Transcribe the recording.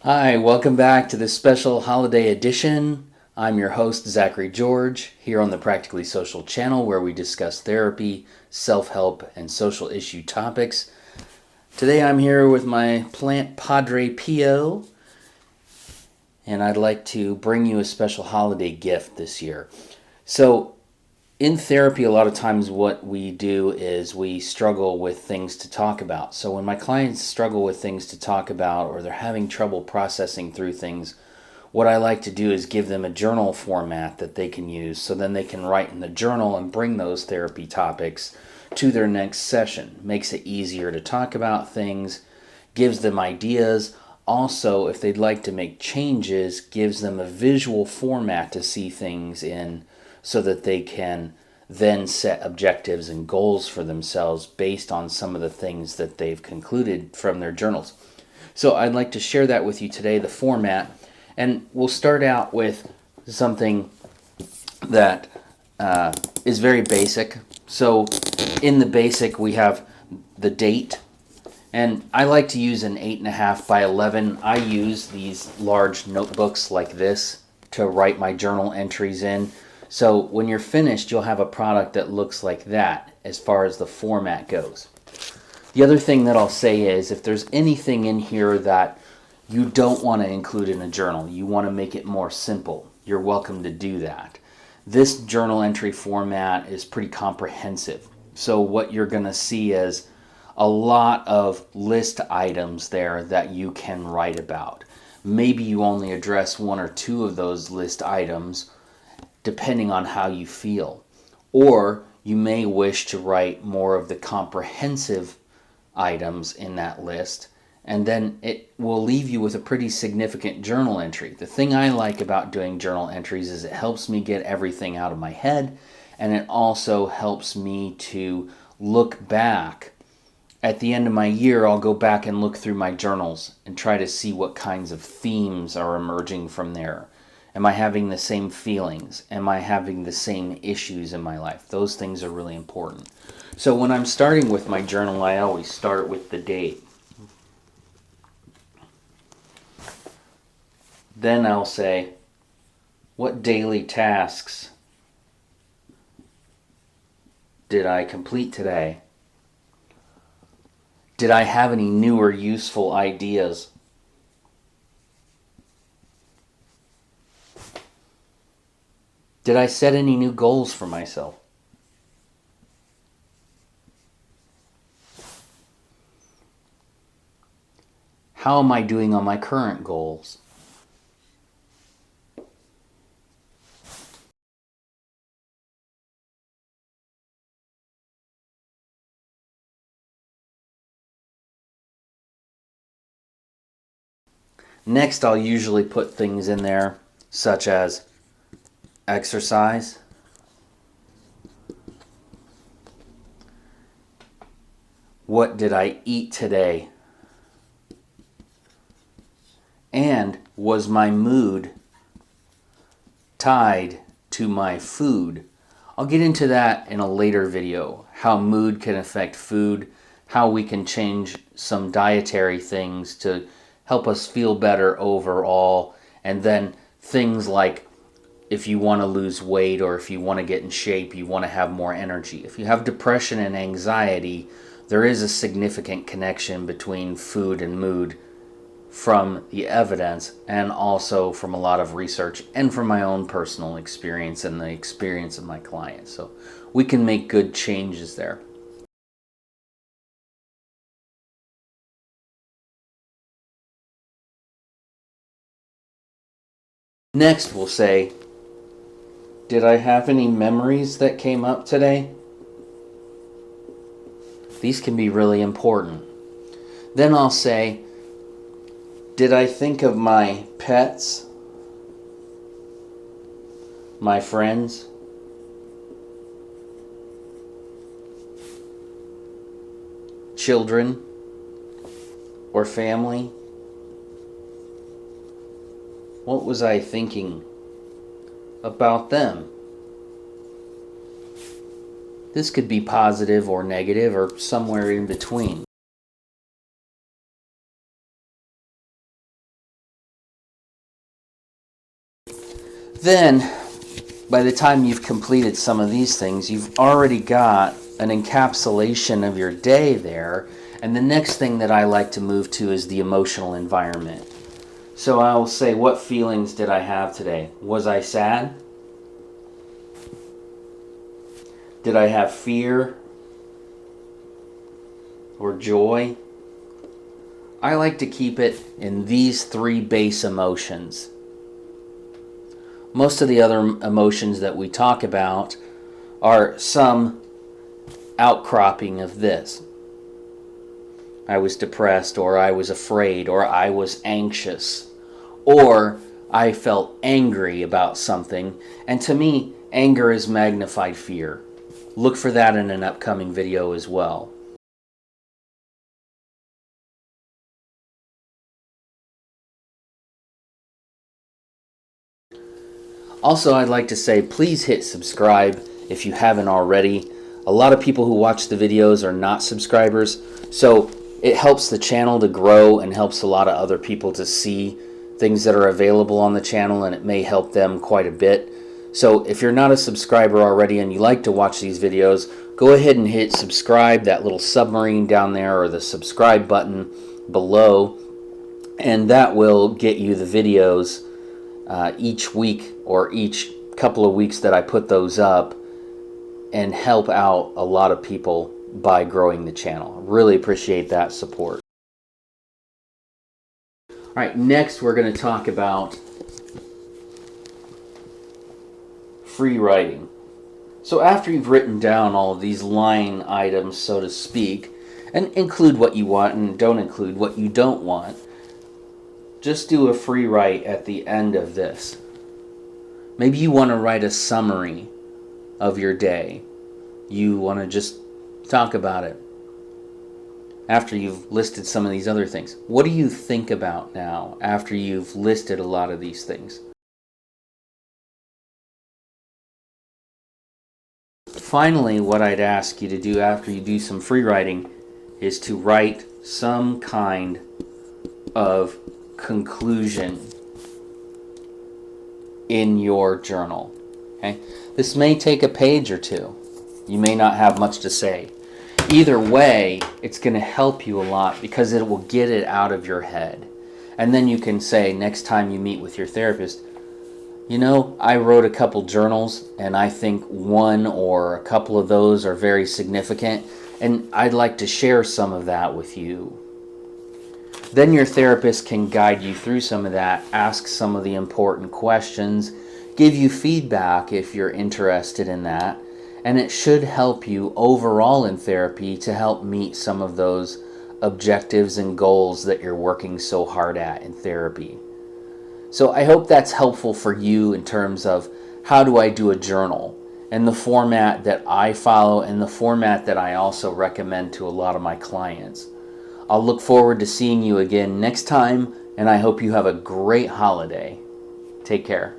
Hi, welcome back to this special holiday edition. I'm your host, Zachary George, here on the Practically Social channel where we discuss therapy, self-help, and social issue topics. Today I'm here with my plant Padre Pio, and I'd like to bring you a special holiday gift this year. So, in therapy, a lot of times what we do is we struggle with things to talk about. So when my clients struggle with things to talk about or they're having trouble processing through things, what I like to do is give them a journal format that they can use so then they can write in the journal and bring those therapy topics to their next session. Makes it easier to talk about things, gives them ideas. Also, if they'd like to make changes, gives them a visual format to see things in so that they can then set objectives and goals for themselves based on some of the things that they've concluded from their journals. So I'd like to share that with you today, the format, and we'll start out with something that is very basic. So in the basic we have the date, and I like to use an 8.5 by 11. I use these large notebooks like this to write my journal entries in. So when you're finished, you'll have a product that looks like that as far as the format goes. The other thing that I'll say is if there's anything in here that you don't want to include in a journal, you want to make it more simple, you're welcome to do that. This journal entry format is pretty comprehensive. So what you're going to see is a lot of list items there that you can write about. Maybe you only address one or two of those list items depending on how you feel. Or you may wish to write more of the comprehensive items in that list, and then it will leave you with a pretty significant journal entry. The thing I like about doing journal entries is it helps me get everything out of my head, and it also helps me to look back. At the end of my year, I'll go back and look through my journals and try to see what kinds of themes are emerging from there. Am I having the same feelings? Am I having the same issues in my life? Those things are really important. So when I'm starting with my journal, I always start with the date. Then I'll say, what daily tasks did I complete today? Did I have any new or useful ideas? Did I set any new goals for myself? How am I doing on my current goals? Next, I'll usually put things in there such as exercise, what did I eat today, and was my mood tied to my food? I'll get into that in a later video, how mood can affect food, how we can change some dietary things to help us feel better overall, and then things like if you want to lose weight or if you want to get in shape, you want to have more energy. If you have depression and anxiety, there is a significant connection between food and mood from the evidence and also from a lot of research and from my own personal experience and the experience of my clients. So we can make good changes there. Next, we'll say, did I have any memories that came up today? These can be really important. Then I'll say, did I think of my pets, my friends, children, or family? What was I thinking about them? This could be positive or negative or somewhere in between. Then, by the time you've completed some of these things, you've already got an encapsulation of your day there. And the next thing that I like to move to is the emotional environment. So I will say, what feelings did I have today? Was I sad? Did I have fear or joy? I like to keep it in these three base emotions. Most of the other emotions that we talk about are some outcropping of this. I was depressed, or I was afraid, or I was anxious, or I felt angry about something. And to me, anger is magnified fear. Look for that in an upcoming video as well. Also, I'd like to say, please hit subscribe if you haven't already. A lot of people who watch the videos are not subscribers, so it helps the channel to grow and helps a lot of other people to see things that are available on the channel, and it may help them quite a bit. So if you're not a subscriber already and you like to watch these videos, go ahead and hit subscribe, that little submarine down there, or the subscribe button below, and that will get you the videos each week or each couple of weeks that I put those up, and help out a lot of people by growing the channel. Really appreciate that support. All right, next we're going to talk about free writing. So after you've written down all of these line items, so to speak, and include what you want and don't include what you don't want, just do a free write at the end of this. Maybe you want to write a summary of your day. You want to just talk about it after you've listed some of these other things. What do you think about now after you've listed a lot of these things? Finally, what I'd ask you to do after you do some free writing is to write some kind of conclusion in your journal. Okay? This may take a page or two. You may not have much to say. Either way, it's going to help you a lot because it will get it out of your head. And then you can say next time you meet with your therapist, you know, I wrote a couple journals and I think one or a couple of those are very significant, and I'd like to share some of that with you. Then your therapist can guide you through some of that, ask some of the important questions, give you feedback if you're interested in that, and it should help you overall in therapy to help meet some of those objectives and goals that you're working so hard at in therapy. So I hope that's helpful for you in terms of how do I do a journal, and the format that I follow and the format that I also recommend to a lot of my clients. I'll look forward to seeing you again next time, and I hope you have a great holiday. Take care.